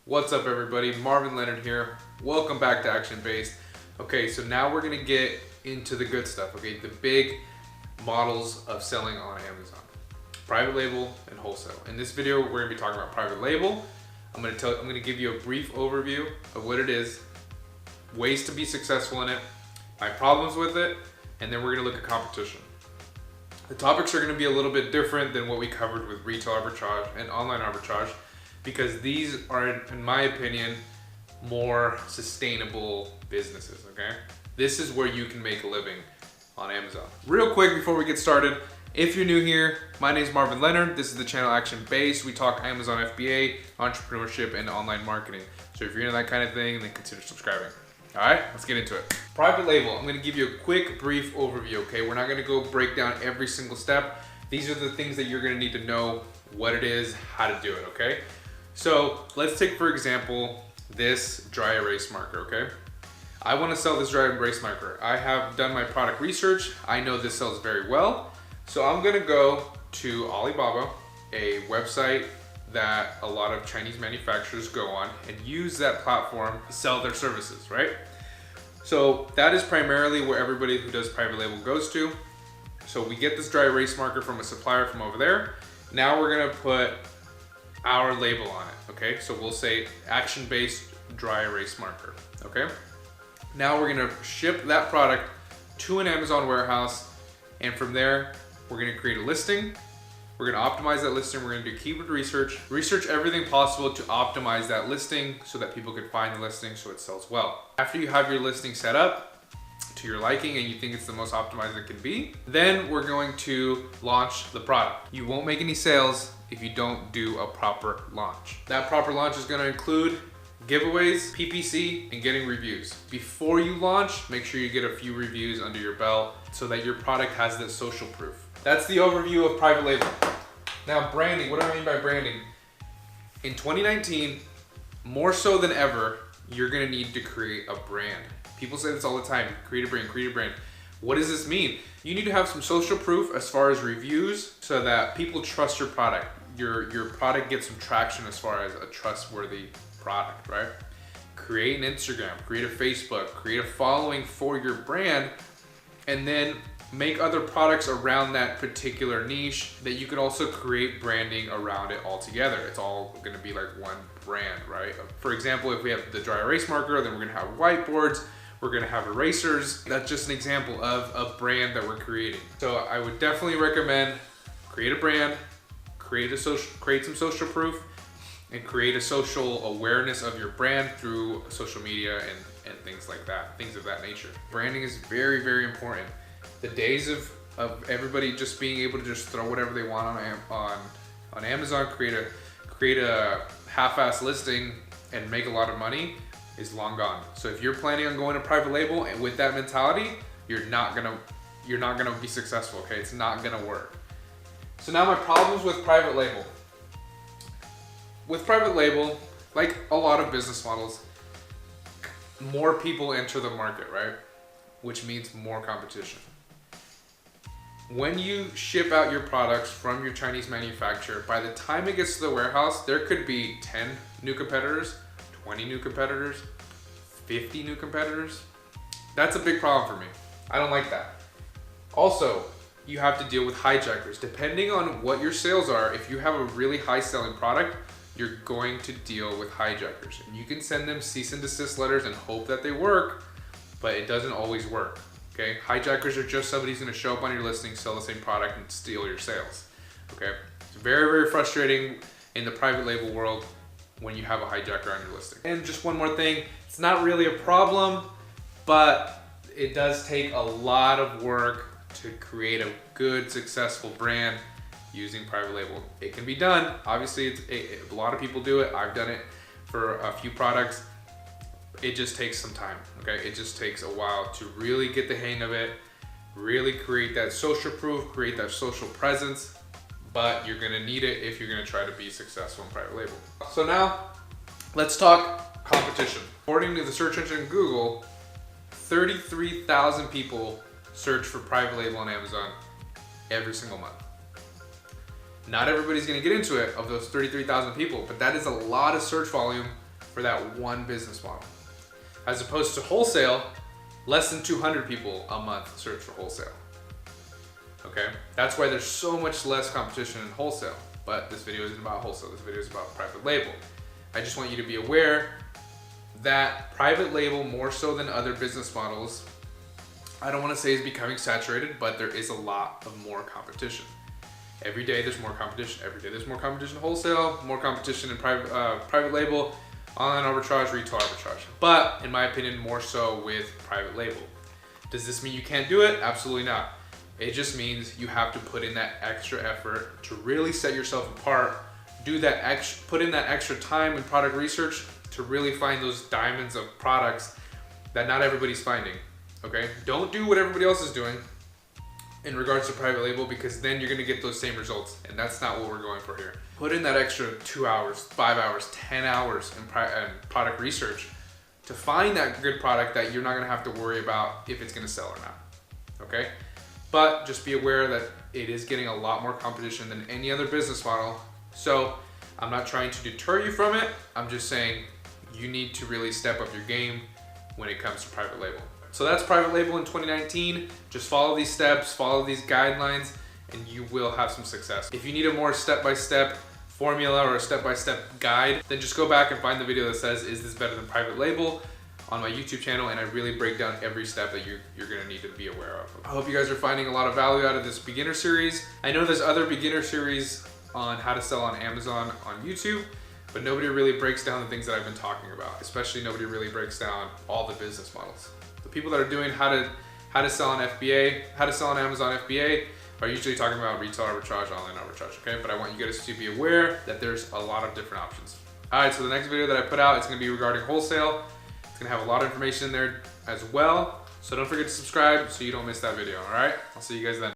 What's up everybody, Marvin Leonard here. Welcome back to Action Based. Okay, so now we're gonna get into the good stuff, okay? The big models of selling on Amazon. Private label and wholesale. In this video, we're gonna be talking about private label. I'm gonna give you a brief overview of what it is, ways to be successful in it, my problems with it, and then we're gonna look at competition. The topics are gonna be a little bit different than what we covered with retail arbitrage and online arbitrage, because these are, in my opinion, more sustainable businesses, okay? This is where you can make a living on Amazon. Real quick before we get started, if you're new here, my name is Marvin Leonard. This is the channel Action Based. We talk Amazon FBA, entrepreneurship, and online marketing. So if you're into that kind of thing, then consider subscribing. All right, let's get into it. Private label, I'm gonna give you a quick, brief overview, okay? We're not gonna go break down every single step. These are the things that you're gonna need to know what it is, how to do it, okay? So let's take, for example, this dry erase marker, okay? I wanna sell this dry erase marker. I have done my product research. I know this sells very well. So I'm gonna go to Alibaba, a website that a lot of Chinese manufacturers go on and use that platform to sell their services, right? So that is primarily where everybody who does private label goes to. So we get this dry erase marker from a supplier from over there. Now we're gonna put our label on it, okay? So we'll say action-based dry erase marker, okay? Now we're gonna ship that product to an Amazon warehouse, and from there, we're gonna create a listing. We're gonna optimize that listing. We're gonna do keyword research everything possible to optimize that listing so that people can find the listing so it sells well. After you have your listing set up to your liking and you think it's the most optimized it can be, then we're going to launch the product. You won't make any sales if you don't do a proper launch. That proper launch is gonna include giveaways, PPC, and getting reviews. Before you launch, make sure you get a few reviews under your belt so that your product has this social proof. That's the overview of private label. Now branding, what do I mean by branding? In 2019, more so than ever, you're gonna need to create a brand. People say this all the time, create a brand, create a brand. What does this mean? You need to have some social proof as far as reviews so that people trust your product. Your product gets some traction as far as a trustworthy product, right? Create an Instagram, create a Facebook, create a following for your brand, and then make other products around that particular niche that you could also create branding around it all together. It's all gonna be like one brand, right? For example, if we have the dry erase marker, then we're gonna have whiteboards, we're gonna have erasers. That's just an example of a brand that we're creating. So I would definitely recommend create a brand, create some social proof, and create a social awareness of your brand through social media and things like that, things of that nature. Branding is very, very important. The days of everybody just being able to just throw whatever they want on Amazon, create a half-ass listing and make a lot of money is long gone. So if you're planning on going to private label and with that mentality, you're not gonna be successful, okay? It's not gonna work. So now my problems with private label. With private label, like a lot of business models, more people enter the market, right? Which means more competition. When you ship out your products from your Chinese manufacturer, by the time it gets to the warehouse, there could be 10 new competitors, 20 new competitors, 50 new competitors. That's a big problem for me. I don't like that. Also, you have to deal with hijackers. Depending on what your sales are, if you have a really high selling product, you're going to deal with hijackers. And you can send them cease and desist letters and hope that they work, but it doesn't always work, okay? Hijackers are just somebody who's gonna show up on your listing, sell the same product, and steal your sales, okay? It's very, very frustrating in the private label world when you have a hijacker on your listing. And just one more thing, it's not really a problem, but it does take a lot of work to create a good, successful brand using private label. It can be done. Obviously, a lot of people do it. I've done it for a few products. It just takes some time, okay? It just takes a while to really get the hang of it, really create that social proof, create that social presence, but you're gonna need it if you're gonna try to be successful in private label. So now, let's talk competition. According to the search engine Google, 33,000 people search for private label on Amazon every single month. Not everybody's gonna get into it of those 33,000 people, but that is a lot of search volume for that one business model. As opposed to wholesale, less than 200 people a month search for wholesale. Okay, that's why there's so much less competition in wholesale. But this video isn't about wholesale, this video is about private label. I just want you to be aware that private label, more so than other business models, I don't want to say is becoming saturated, but there is a lot of more competition. Every day there's more competition. Every day there's more competition in wholesale, more competition in private label, online arbitrage, retail arbitrage. But in my opinion, more so with private label. Does this mean you can't do it? Absolutely not. It just means you have to put in that extra effort to really set yourself apart. Put in that extra time in product research to really find those diamonds of products that not everybody's finding. Okay? Don't do what everybody else is doing in regards to private label, because then you're gonna get those same results, and that's not what we're going for here. Put in that extra 2 hours, 5 hours, 10 hours in product research to find that good product that you're not gonna have to worry about if it's gonna sell or not, okay? But just be aware that it is getting a lot more competition than any other business model. So I'm not trying to deter you from it. I'm just saying you need to really step up your game when it comes to private label. So that's private label in 2019. Just follow these steps, follow these guidelines, and you will have some success. If you need a more step-by-step formula or a step-by-step guide, then just go back and find the video that says, is this better than private label, on my YouTube channel, and I really break down every step that you're gonna need to be aware of. I hope you guys are finding a lot of value out of this beginner series. I know there's other beginner series on how to sell on Amazon on YouTube, but nobody really breaks down the things that I've been talking about. Especially nobody really breaks down all the business models. The people that are doing how to sell on FBA, how to sell on Amazon FBA, are usually talking about retail arbitrage, online arbitrage, okay? But I want you guys to be aware that there's a lot of different options. All right, so the next video that I put out is gonna be regarding wholesale. It's gonna have a lot of information in there as well. So don't forget to subscribe so you don't miss that video, all right? I'll see you guys then.